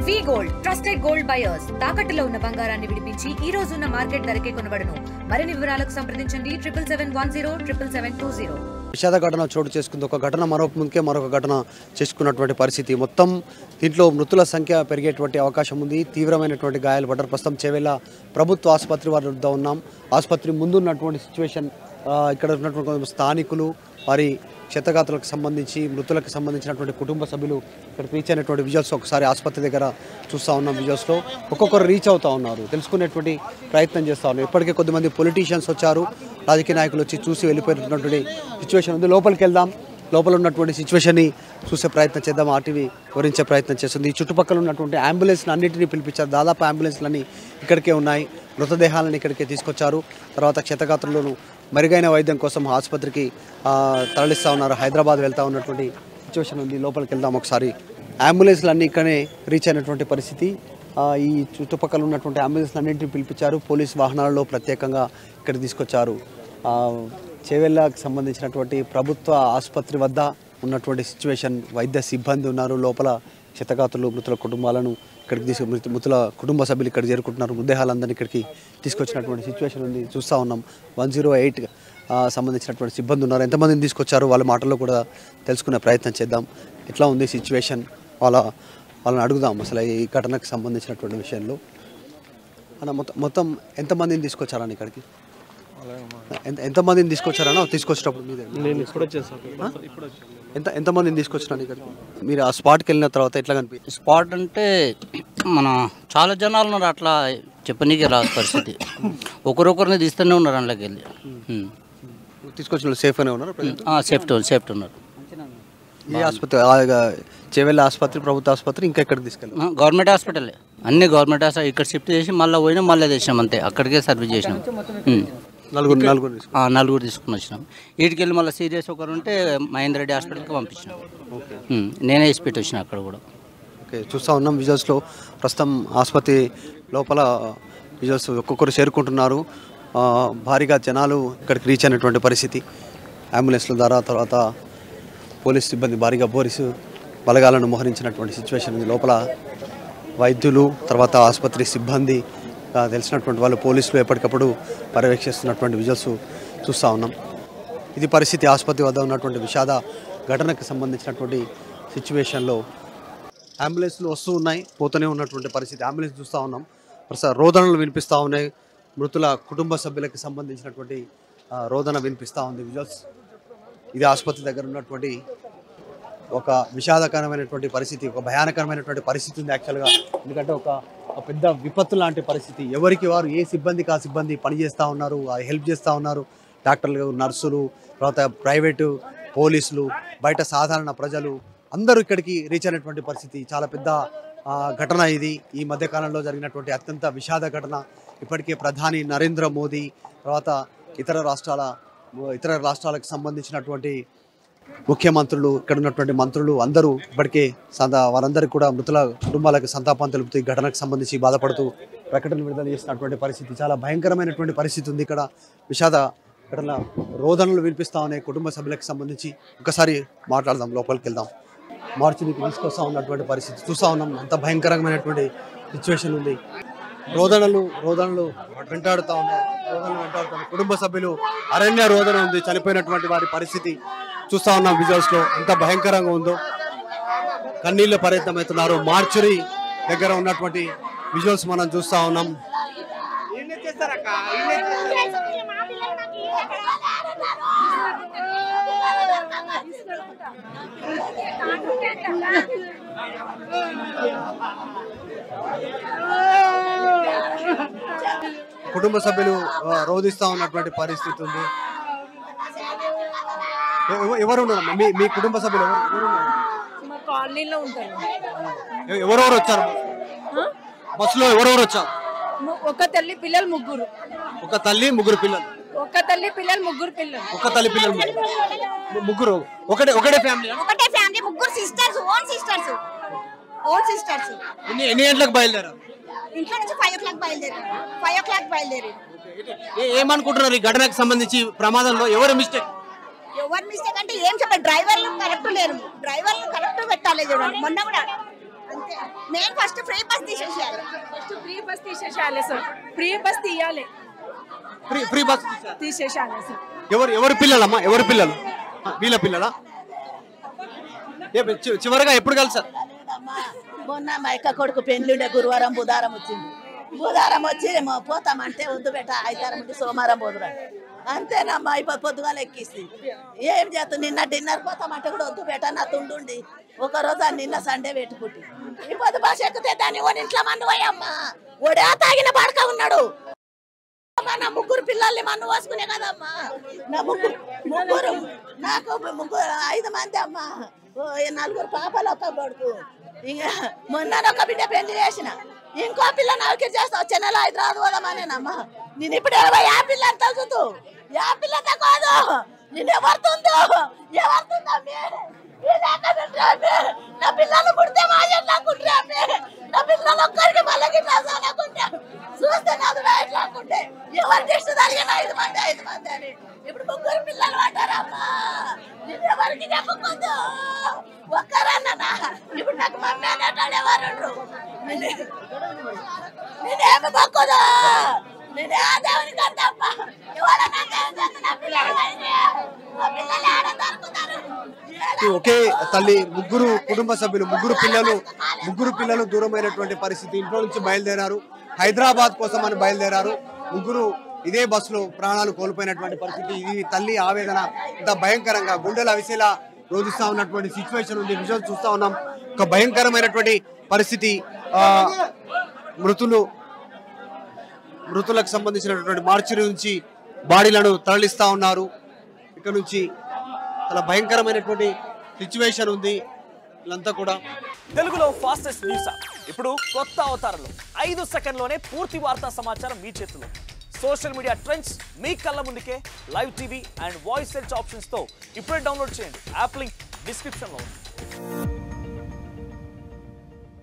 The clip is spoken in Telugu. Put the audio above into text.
వి గోల్డ్ ట్రస్టెడ్ గోల్డ్ బయర్స్ తాకట్టులో ఉన్న బంగారాన్ని విడిపించి ఈ రోజు ఉన్న మార్కెట్ ధరకే కొనబడును. మరిన్ని వివరాలకు సంప్రదించండి 7710772020. విషాద ఘటన చోటు చేసుకుంది. ఒక ఘటన మరొక ఘటన చేసుకున్నటువంటి పరిస్థితి. మొత్తం దీంట్లో మృతుల సంఖ్య పెరిగేటువంటి అవకాశం ఉంది. తీవ్రమైనటువంటి గాయాలు పడ్డారు. ప్రస్తుతం చేవెళ్ళ ప్రభుత్వ ఆసుపత్రి వద్ద ఉన్నాం. ఆసుపత్రి ముందున్నటువంటి సిచ్యువేషన్, ఇక్కడ ఉన్నటువంటి స్థానికులు, వారి క్షతగాతులకు సంబంధించి, మృతులకు సంబంధించినటువంటి కుటుంబ సభ్యులు ఇక్కడికి రీచ్ అయినటువంటి విజువల్స్ ఒకసారి ఆసుపత్రి దగ్గర చూస్తూ ఉన్నాం. విజువల్స్లో ఒక్కొక్కరు రీచ్ అవుతూ ఉన్నారు, తెలుసుకునేటువంటి ప్రయత్నం చేస్తూ ఉన్నారు. ఇప్పటికే కొద్దిమంది పొలిటీషియన్స్ వచ్చారు, రాజకీయ నాయకులు వచ్చి చూసి వెళ్ళిపోయినటువంటి సిచ్యువేషన్ ఉంది. లోపలికి వెళ్దాం, లోపల ఉన్నటువంటి సిచ్యువేషన్ని చూసే ప్రయత్నం చేద్దాం. ఆర్టీవీ వివరించే ప్రయత్నం చేస్తుంది. ఈ చుట్టుపక్కల ఉన్నటువంటి అంబులెన్స్లు అన్నింటినీ పిలిపించారు. దాదాపు అంబులెన్స్లన్నీ ఇక్కడికే ఉన్నాయి. మృతదేహాలను ఇక్కడికే తీసుకొచ్చారు. తర్వాత క్షతగాత్రులను మెరుగైన వైద్యం కోసం ఆసుపత్రికి తరలిస్తూ ఉన్నారు. హైదరాబాద్ వెళ్తూ ఉన్నటువంటి సిచ్యువేషన్ ఉంది. లోపలికి వెళ్దాం ఒకసారి. అంబులెన్స్లు అన్నీ ఇక్కడనే రీచ్ అయినటువంటి పరిస్థితి. ఈ చుట్టుపక్కల ఉన్నటువంటి అంబులెన్స్లు అన్నింటినీ పిలిపించారు. పోలీస్ వాహనాలలో ప్రత్యేకంగా ఇక్కడ తీసుకొచ్చారు. చేవెళ్ళకి సంబంధించినటువంటి ప్రభుత్వ ఆసుపత్రి వద్ద ఉన్నటువంటి సిచ్యువేషన్, వైద్య సిబ్బంది ఉన్నారు. లోపల క్షతగాతులు, మృతుల కుటుంబాలను ఇక్కడికి మృతుల కుటుంబ సభ్యులు ఇక్కడ చేరుకుంటున్నారు. మృతదేహాలందరినీ ఇక్కడికి తీసుకొచ్చినటువంటి సిచ్యువేషన్ ఉంది. చూస్తూ ఉన్నాం. 108 సంబంధించినటువంటి సిబ్బంది ఉన్నారు. ఎంతమందిని తీసుకొచ్చారు వాళ్ళ మాటల్లో కూడా తెలుసుకునే ప్రయత్నం చేద్దాం. ఎట్లా ఉంది సిచ్యువేషన్, వాళ్ళని అడుగుదాం అసలు ఈ ఘటనకు సంబంధించినటువంటి విషయంలో. అన్న మొత్తం ఎంతమందిని తీసుకొచ్చారని ఇక్కడికి? ఎంతమందిని తీసుకొచ్చారన్నా తీసుకొచ్చేటప్పుడు నేను ఇప్పుడు ఎంతమందిని తీసుకొచ్చినాను ఇక్కడికి? మీరు ఆ స్పాట్కి వెళ్ళిన తర్వాత ఎట్లా కనిపించింది? స్పాట్ అంటే మన చాలా జనాలు ఉన్నారు, అట్లా చెప్పనీకే రాదు పరిస్థితి. ఒకరొకరిని తీస్తూనే ఉన్నారు అందులోకి వెళ్ళి. తీసుకొచ్చిన సేఫ్గానే ఉన్నారు? సేఫ్టీ ఉన్నారు. ఏ ఆసుపత్రి? చేవెళ్ళ ఆసుపత్రి, ప్రభుత్వ ఆసుపత్రి, ఇంకా ఎక్కడికి తీసుకెళ్ళాం? గవర్నమెంట్ హాస్పిటల్, అన్ని గవర్నమెంట్ హాస్పిటల్. ఇక్కడ షిఫ్ట్ చేసి మళ్ళీ పోయినా మళ్ళీ తెచ్చినాం, అంతే. అక్కడికే సర్వీస్ చేసినాం. నలుగురు తీసుకుని వచ్చినాం. వీటికి వెళ్ళి మళ్ళీ సీరియస్ ఒకరు ఉంటే మహేందర్ రెడ్డి హాస్పిటల్కి పంపించినాం. నేనే ఇసిపెట్టి వచ్చిన అక్కడ కూడా. ఓకే, చూస్తూ ఉన్నాం విజువల్స్లో. ప్రస్తుతం ఆసుపత్రి లోపల విజువల్స్ ఒక్కొక్కరు చేరుకుంటున్నారు. భారీగా జనాలు ఇక్కడికి రీచ్ అయినటువంటి పరిస్థితి. అంబులెన్స్ల ద్వారా, తర్వాత పోలీస్ సిబ్బంది భారీగా పోలీసు బలగాలను మోహరించినటువంటి సిచ్యువేషన్ ఉంది. లోపల వైద్యులు, తర్వాత ఆసుపత్రి సిబ్బంది, తెలిసినటువంటి వాళ్ళు, పోలీసులు ఎప్పటికప్పుడు పర్యవేక్షిస్తున్నటువంటి విజువల్స్ చూస్తూ ఉన్నాం. ఇది పరిస్థితి ఆసుపత్రి వద్ద ఉన్నటువంటి విషాద ఘటనకు సంబంధించినటువంటి సిచ్యువేషన్లో. అంబులెన్స్లు వస్తూ ఉన్నాయి, పోతూనే ఉన్నటువంటి పరిస్థితి. అంబులెన్స్ చూస్తూ ఉన్నాం. ప్రస్తుతం రోదనలు వినిపిస్తూ ఉన్నాయి. మృతుల కుటుంబ సభ్యులకు సంబంధించినటువంటి రోదన వినిపిస్తూ ఉంది విజువల్స్. ఇది ఆసుపత్రి దగ్గర ఉన్నటువంటి ఒక విషాదకరమైనటువంటి పరిస్థితి, ఒక భయానకరమైనటువంటి పరిస్థితి ఉంది యాక్చువల్గా. ఎందుకంటే ఒక పెద్ద విపత్తు లాంటి పరిస్థితి. ఎవరికి వారు, ఏ సిబ్బందికి ఆ సిబ్బంది పనిచేస్తూ ఉన్నారు, హెల్ప్ చేస్తూ ఉన్నారు. డాక్టర్లు, నర్సులు, తర్వాత ప్రైవేటు పోలీసులు, బయట సాధారణ ప్రజలు అందరూ ఇక్కడికి రీచ్ అయినటువంటి పరిస్థితి. చాలా పెద్ద ఘటన ఇది. ఈ మధ్యకాలంలో జరిగినటువంటి అత్యంత విషాద ఘటన. ఇప్పటికే ప్రధాని నరేంద్ర మోదీ, తర్వాత ఇతర రాష్ట్రాలకు సంబంధించినటువంటి ముఖ్యమంత్రులు, ఇక్కడ ఉన్నటువంటి మంత్రులు అందరూ ఇప్పటికే వారందరికీ కూడా మృతుల కుటుంబాలకు సంతాపం తెలుపుతూ ఈ ఘటనకు సంబంధించి బాధపడుతూ ప్రకటన విడుదల చేసినటువంటి పరిస్థితి. చాలా భయంకరమైనటువంటి పరిస్థితి ఉంది ఇక్కడ. విషాద ఘటన, రోదనలు వినిపిస్తూ ఉన్నాయి కుటుంబ సభ్యులకు సంబంధించి. ఒకసారి మాట్లాడదాం, లోపలికి వెళ్దాం. మార్చినికి తీసుకొస్తా ఉన్నటువంటి పరిస్థితి చూస్తూ ఉన్నాం. అంత భయంకరమైనటువంటి సిచ్యువేషన్ ఉంది. రోదనలు వెంటాడుతూ ఉన్నాయి. కుటుంబ సభ్యులు అరణ్య రోదన ఉంది. చనిపోయినటువంటి వారి పరిస్థితి చూస్తూ ఉన్నాం విజువల్స్లో. ఎంత భయంకరంగా ఉందో, కన్నీళ్ళ పరిమితమవుతున్నారు. మార్చురీ దగ్గర ఉన్నటువంటి విజువల్స్ మనం చూస్తూ ఉన్నాం. కుటుంబ సభ్యులు రోధిస్తూ ఉన్నటువంటి పరిస్థితి ఉంది. ఎవరు ఉన్నారు? మీ కుటుంబ సభ్యులు ఎవరెవరు వచ్చారు బస్సులో? ఎవరెవరు వచ్చారు? ఒక తల్లి పిల్లలు ముగ్గురు. ఒక తల్లి ముగ్గురు పిల్లలు. ఒక తల్లి పిల్లలు ముగ్గురు పిల్లలు. ఒక తల్లి పిల్లలు ముగ్గురు. ఒకటే ఫ్యామిలీ. ముగ్గురు సిస్టర్స్, ఓన్ సిస్టర్స్. ఎన్ని గంటలకు బయలుదేరారు? ఇంట్లో నుంచి 5 o'clock బయలుదేరి. ఏమనుకుంటున్నారు ఈ ఘటనకు సంబంధించి? ప్రమాదంలో ఎవరు మిస్టేక్? ఎవరు మిస్టేక్ అంటే ఏం చెప్పాలి, డ్రైవర్లు కరెక్ట్ లేరు, డ్రైవర్లు కరెక్ట్ పెట్టాలి చూడండి. మొన్న కూడా అంతే. నేను ఫస్ట్ ఫ్రీ బస్ తీసేసేయాలి. ఫ్రీ బస్ తీసేసేయాలి సార్. ఫ్రీ బస్ తీయాలి. ఫ్రీ బస్ తీసేసేయాలి సార్. ఎవరు పిల్లలమ్మా? ఎవరు పిల్లలు? వీళ్ళ పిల్లలా? చివరిగా ఎప్పుడు కలిసారు? మొన్న మా అక్క కొడుకు పెళ్లిండే గురువారం బుధవారం వచ్చింది. బుధవారం వచ్చి పోతామంటే వద్దు బెట్ట ఆదివారం ఉండి సోమవారం పోదురా అంతేనమ్మా. ఇప్పుడు పొద్దుగా ఎక్కిస్తే ఏం చేస్తాం? నిన్న డిన్నర్ పోతామంటే కూడా వద్దు బెట్ట నా తుండుండి ఒక రోజు నిన్న సండే పెట్టుకుంటే ఈ పొద్దు బస్ ఎక్కితే దాన్ని ఓడి ఇంట్లో మన్ను పోయమ్మా. ఓడి ఆ తాగిన పడక ఉన్నాడు. నా ముగ్గురు పిల్లల్ని మన్ను పోసుకునే కదమ్మా. నా ముగ్గురు నాకు 5 మంది అమ్మా. 4 పాపలు ఒక కొడుకు. ఇంకా మొన్న ఒక బిడ్డ పెళ్లి చేసిన. ఇంకో పిల్ల నౌకరి చేస్తా వచ్చే నెల హైదరాబాద్ పోదామనేనమ్మా. నేను ఇప్పుడు 50 యాపిల్ అంతా చూద్దు. యాపిల్ కాదు నేను ఎవరుతుందో నా పిల్లలు పుడితే మాట్లాడుకుంటే నా పిల్లలు ఒక్కరికి మళ్ళీ చూస్తే నాకు రాయట్లాకుంటే ఎవరు చేస్తే జరిగిన 5 మంది అని ఇప్పుడు 3 పిల్లలు అంటారమ్మా. నేను ఎవరికి చెప్పుకుందో ఒక్కరన్నా. ఇప్పుడు నాకు మమ్మీ అనేటాడు ఎవరు? నేనేమి మొక్కదు. నేనే ఆ దేవునికి అంతప్ప ఎవరన్నా నా పిల్లలు ఒకే తల్లి ముగ్గురు కుటుంబ సభ్యులు, ముగ్గురు పిల్లలు దూరమైనటువంటి పరిస్థితి. ఇంట్లో నుంచి బయలుదేరారు, హైదరాబాద్ కోసం అని బయలుదేరారు. ముగ్గురు ఇదే బస్సులో ప్రాణాలు కోల్పోయినటువంటి పరిస్థితి. ఇది తల్లి ఆవేదన ఇంత భయంకరంగా గుండెలు అవిసేలా రోధిస్తా ఉన్నటువంటి సిచ్యువేషన్ ఉంది. విజువల్ చూస్తా ఉన్నాం. ఒక భయంకరమైనటువంటి పరిస్థితి. మృతులకు సంబంధించినటువంటి మార్చిరి నుంచి బాడీలను తరలిస్తా ఉన్నారు. ఇక్కడ నుంచి చాలా భయంకరమైనటువంటి సిచ్యువేషన్ ఉంది. వీళ్ళంతా కూడా తెలుగులో ఫాస్టెస్ట్ న్యూస్ యాప్ ఇప్పుడు కొత్త అవతారంలో 5 సెకండ్లోనే పూర్తి వార్తా సమాచారం మీ చేతిలో. సోషల్ మీడియా ట్రెండ్స్ మీ కళ్ళ ముందుకే live TV and voice search options తో ఇప్పుడే డౌన్లోడ్ చేయండి. యాప్ లింక్ డిస్క్రిప్షన్ లో ఉంది.